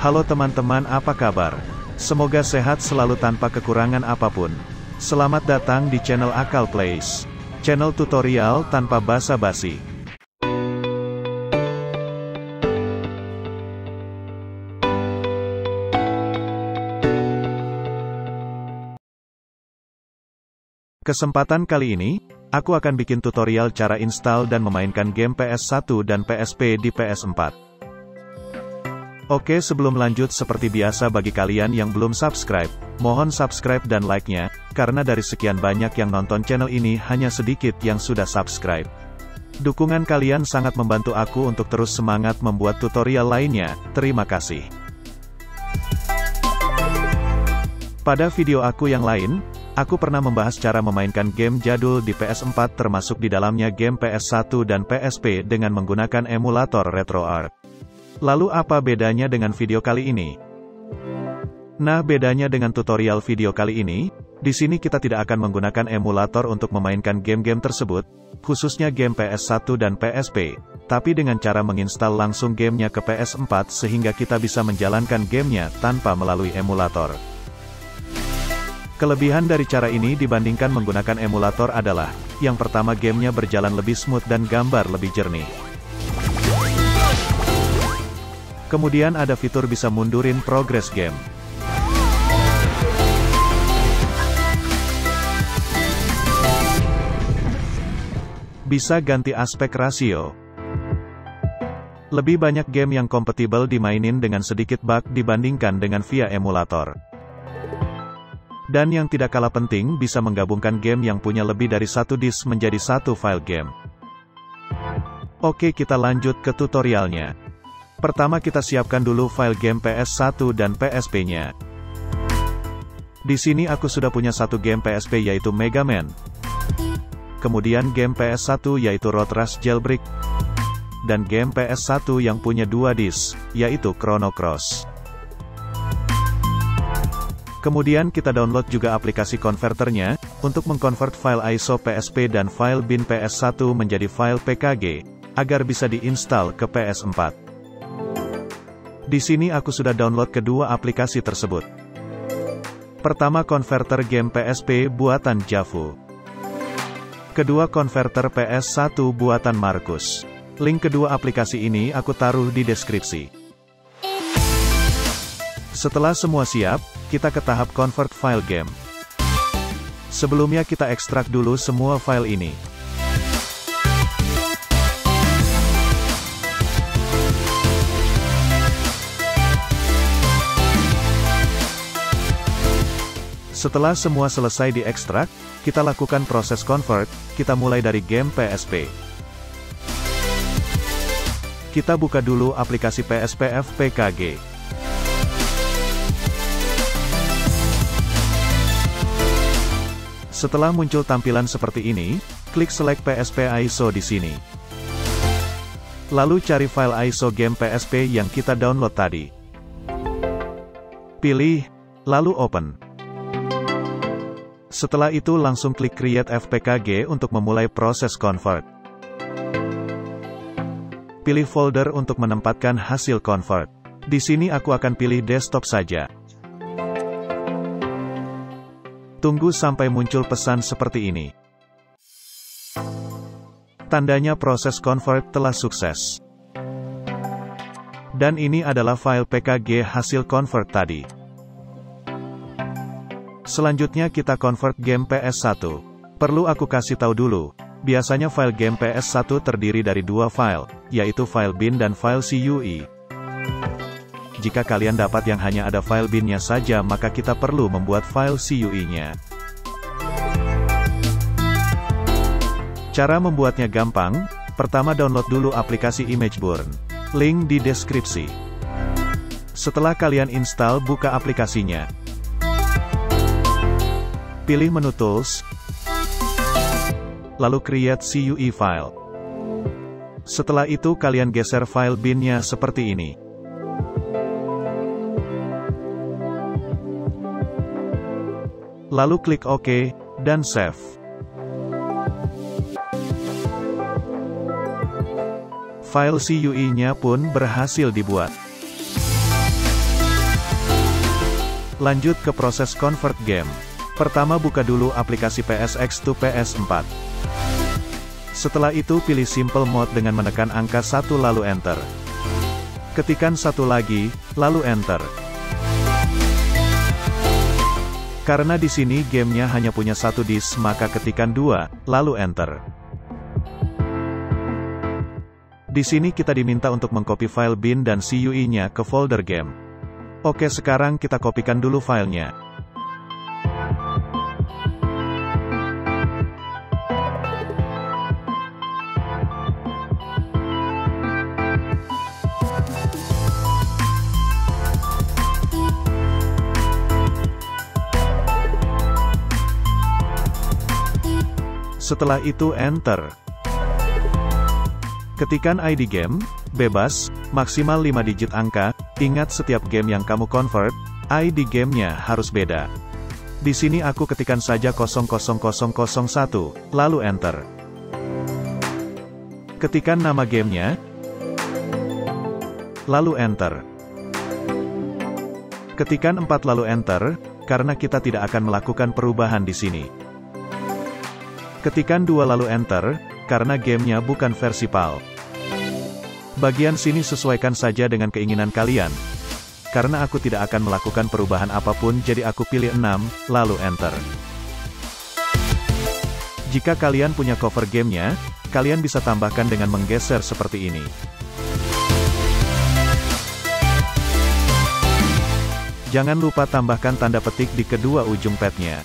Halo teman-teman, apa kabar? Semoga sehat selalu tanpa kekurangan apapun. Selamat datang di channel Akal Plays. Channel tutorial tanpa basa-basi. Kesempatan kali ini, aku akan bikin tutorial cara install dan memainkan game PS1 dan PSP di PS4. Oke, sebelum lanjut seperti biasa bagi kalian yang belum subscribe, mohon subscribe dan like-nya, karena dari sekian banyak yang nonton channel ini hanya sedikit yang sudah subscribe. Dukungan kalian sangat membantu aku untuk terus semangat membuat tutorial lainnya, terima kasih. Pada video aku yang lain, aku pernah membahas cara memainkan game jadul di PS4 termasuk di dalamnya game PS1 dan PSP dengan menggunakan emulator RetroArch. Lalu apa bedanya dengan video kali ini? Nah, bedanya dengan tutorial video kali ini, di sini kita tidak akan menggunakan emulator untuk memainkan game-game tersebut, khususnya game PS1 dan PSP, tapi dengan cara menginstal langsung gamenya ke PS4 sehingga kita bisa menjalankan gamenya tanpa melalui emulator. Kelebihan dari cara ini dibandingkan menggunakan emulator adalah, yang pertama gamenya berjalan lebih smooth dan gambar lebih jernih. Kemudian ada fitur bisa mundurin progress game. Bisa ganti aspek rasio. Lebih banyak game yang kompatibel dimainin dengan sedikit bug dibandingkan dengan via emulator. Dan yang tidak kalah penting bisa menggabungkan game yang punya lebih dari satu disk menjadi satu file game. Oke, kita lanjut ke tutorialnya. Pertama kita siapkan dulu file game PS1 dan PSP-nya. Di sini aku sudah punya satu game PSP yaitu Mega Man. Kemudian game PS1 yaitu Road Rash Jailbreak. Dan game PS1 yang punya dua disk, yaitu Chrono Cross. Kemudian kita download juga aplikasi konverternya, untuk mengkonvert file ISO PSP dan file bin PS1 menjadi file PKG, agar bisa diinstal ke PS4. Di sini aku sudah download kedua aplikasi tersebut. Pertama, konverter game PSP buatan Javu. Kedua, konverter PS1 buatan Markus. Link kedua aplikasi ini aku taruh di deskripsi. Setelah semua siap, kita ke tahap convert file game. Sebelumnya kita ekstrak dulu semua file ini. Setelah semua selesai diekstrak, kita lakukan proses convert, kita mulai dari game PSP. Kita buka dulu aplikasi PSPF PKG. Setelah muncul tampilan seperti ini, klik select PSP ISO di sini. Lalu cari file ISO game PSP yang kita download tadi. Pilih, lalu open. Setelah itu langsung klik Create FPKG untuk memulai proses convert. Pilih folder untuk menempatkan hasil convert. Di sini aku akan pilih desktop saja. Tunggu sampai muncul pesan seperti ini. Tandanya proses convert telah sukses. Dan ini adalah file PKG hasil convert tadi. Selanjutnya kita convert game PS1. Perlu aku kasih tahu dulu, biasanya file game PS1 terdiri dari dua file, yaitu file bin dan file CUE. Jika kalian dapat yang hanya ada file bin-nya saja maka kita perlu membuat file CUE-nya. Cara membuatnya gampang, pertama download dulu aplikasi ImageBurn. Link di deskripsi. Setelah kalian install, buka aplikasinya. Pilih menu Tools, lalu Create CUE File. Setelah itu kalian geser file bin-nya seperti ini. Lalu klik OK, dan Save. File CUE-nya pun berhasil dibuat. Lanjut ke proses convert game. Pertama buka dulu aplikasi PSX to PS4. Setelah itu pilih simple mode dengan menekan angka 1 lalu enter. Ketikkan 1 lagi, lalu enter. Karena di sini gamenya hanya punya 1 disk maka ketikkan 2, lalu enter. Di sini kita diminta untuk mengcopy file bin dan CUI-nya ke folder game. Oke, sekarang kita kopikan dulu filenya. Setelah itu enter. Ketikkan ID game, bebas, maksimal 5 digit angka. Ingat setiap game yang kamu convert, ID gamenya harus beda. Di sini aku ketikkan saja 00001, lalu enter. Ketikkan nama gamenya, lalu enter. Ketikkan 4 lalu enter, karena kita tidak akan melakukan perubahan di sini. Ketikkan 2 lalu enter, karena gamenya bukan versi PAL. Bagian sini sesuaikan saja dengan keinginan kalian. Karena aku tidak akan melakukan perubahan apapun jadi aku pilih 6, lalu enter. Jika kalian punya cover gamenya, kalian bisa tambahkan dengan menggeser seperti ini. Jangan lupa tambahkan tanda petik di kedua ujung padnya.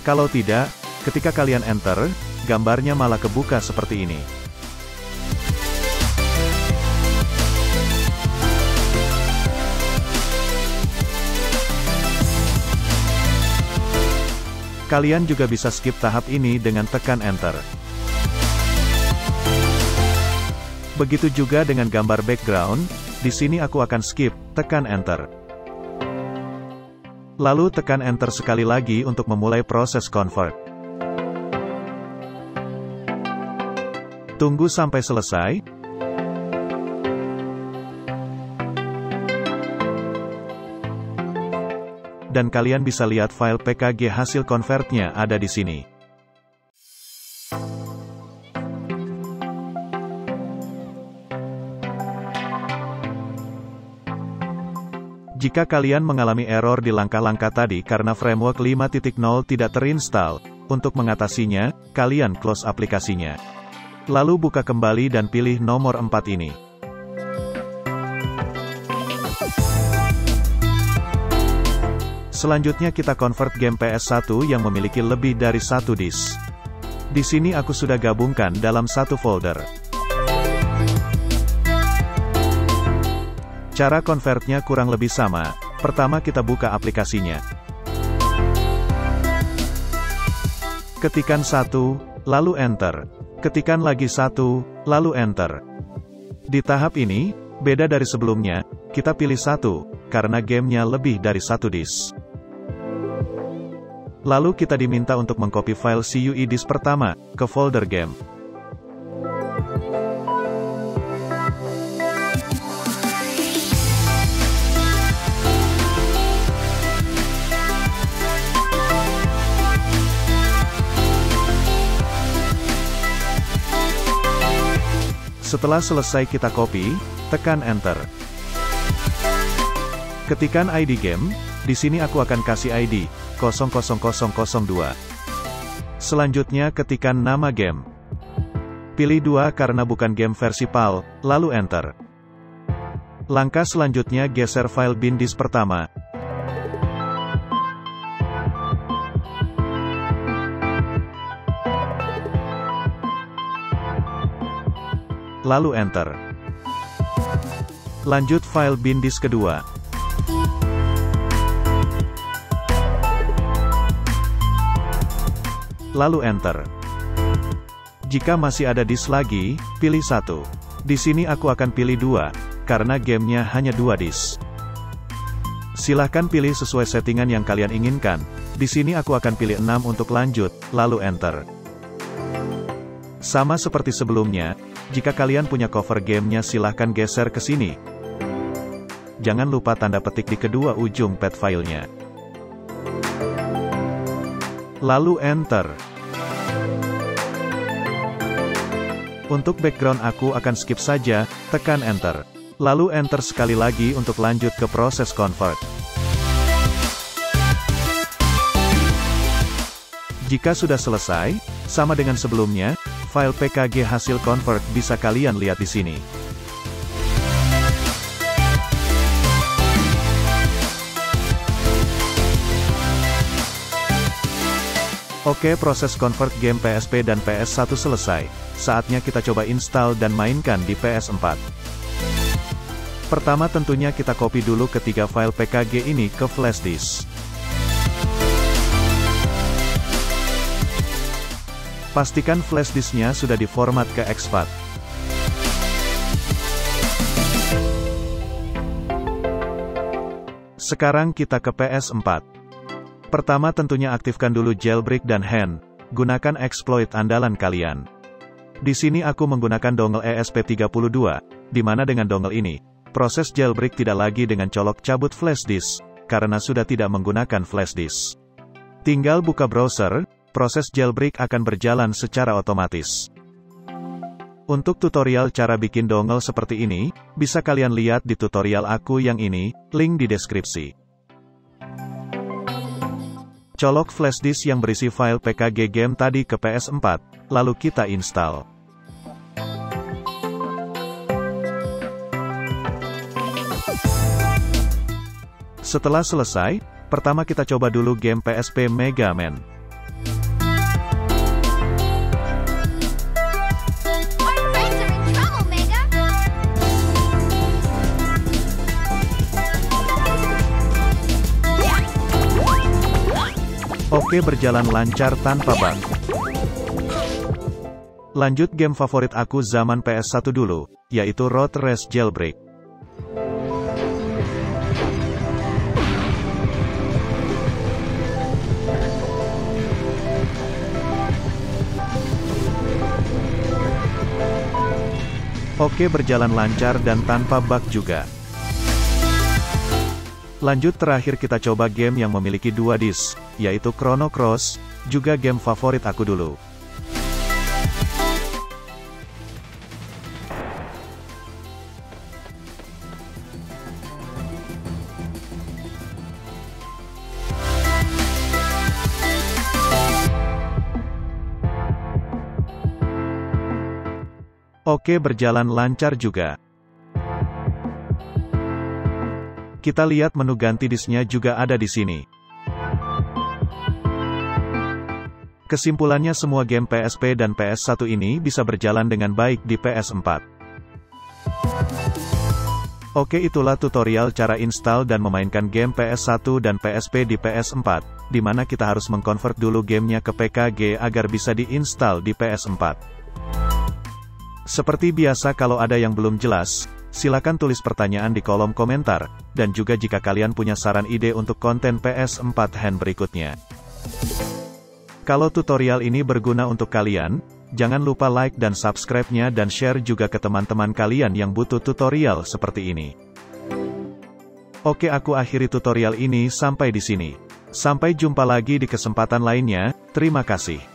Kalau tidak, ketika kalian enter, gambarnya malah kebuka seperti ini. Kalian juga bisa skip tahap ini dengan tekan enter. Begitu juga dengan gambar background, di sini aku akan skip, tekan enter. Lalu tekan enter sekali lagi untuk memulai proses convert. Tunggu sampai selesai. Dan kalian bisa lihat file PKG hasil convertnya ada di sini. Jika kalian mengalami error di langkah-langkah tadi karena framework 5.0 tidak terinstall, untuk mengatasinya, kalian close aplikasinya. Lalu buka kembali dan pilih nomor 4 ini. Selanjutnya kita convert game PS1 yang memiliki lebih dari 1 disk. Di sini aku sudah gabungkan dalam satu folder. Cara convertnya kurang lebih sama. Pertama kita buka aplikasinya. Ketikkan 1, lalu enter. Ketikkan lagi 1, lalu enter. Di tahap ini, beda dari sebelumnya, kita pilih 1, karena gamenya lebih dari 1 disk. Lalu kita diminta untuk mengcopy file CUI disk pertama, ke folder game. Setelah selesai kita copy, tekan enter. Ketikkan ID game, di sini aku akan kasih ID 00002. Selanjutnya ketikkan nama game. Pilih 2 karena bukan game versi PAL, lalu enter. Langkah selanjutnya geser file bin disk pertama. Lalu enter. Lanjut file bin disk kedua. Lalu enter. Jika masih ada disk lagi, pilih 1. Di sini aku akan pilih 2, karena gamenya hanya 2 disk. Silahkan pilih sesuai settingan yang kalian inginkan. Di sini aku akan pilih 6 untuk lanjut, lalu enter. Sama seperti sebelumnya, jika kalian punya cover gamenya silahkan geser ke sini. Jangan lupa tanda petik di kedua ujung pad filenya. Lalu enter. Untuk background aku akan skip saja, tekan enter. Lalu enter sekali lagi untuk lanjut ke proses convert. Jika sudah selesai, sama dengan sebelumnya, file PKG hasil convert bisa kalian lihat di sini. Oke, proses convert game PSP dan PS1 selesai. Saatnya kita coba install dan mainkan di PS4. Pertama tentunya kita copy dulu ketiga file PKG ini ke flash disk. Pastikan flash disknya sudah diformat ke exFAT. Sekarang kita ke PS4. Pertama tentunya aktifkan dulu jailbreak dan hand, gunakan exploit andalan kalian. Di sini aku menggunakan dongle ESP32, di mana dengan dongle ini, proses jailbreak tidak lagi dengan colok cabut flash disk, karena sudah tidak menggunakan flash disk. Tinggal buka browser, proses jailbreak akan berjalan secara otomatis. Untuk tutorial cara bikin dongle seperti ini, bisa kalian lihat di tutorial aku yang ini, link di deskripsi. Colok flash disk yang berisi file PKG game tadi ke PS4, lalu kita install. Setelah selesai, pertama kita coba dulu game PSP Mega Man. Oke, berjalan lancar tanpa bug. Lanjut game favorit aku zaman PS1 dulu, yaitu Road Race Jailbreak. Oke, berjalan lancar dan tanpa bug juga. Lanjut terakhir kita coba game yang memiliki 2 disk, yaitu Chrono Cross, juga game favorit aku dulu. Oke, berjalan lancar juga. Kita lihat menu ganti disknya juga ada di sini. Kesimpulannya semua game PSP dan PS1 ini bisa berjalan dengan baik di PS4. Oke, itulah tutorial cara install dan memainkan game PS1 dan PSP di PS4, di mana kita harus mengkonvert dulu gamenya ke PKG agar bisa diinstal di PS4. Seperti biasa kalau ada yang belum jelas, silakan tulis pertanyaan di kolom komentar, dan juga jika kalian punya saran ide untuk konten PS4 hand berikutnya. Kalau tutorial ini berguna untuk kalian, jangan lupa like dan subscribe-nya dan share juga ke teman-teman kalian yang butuh tutorial seperti ini. Oke, aku akhiri tutorial ini sampai di sini. Sampai jumpa lagi di kesempatan lainnya, terima kasih.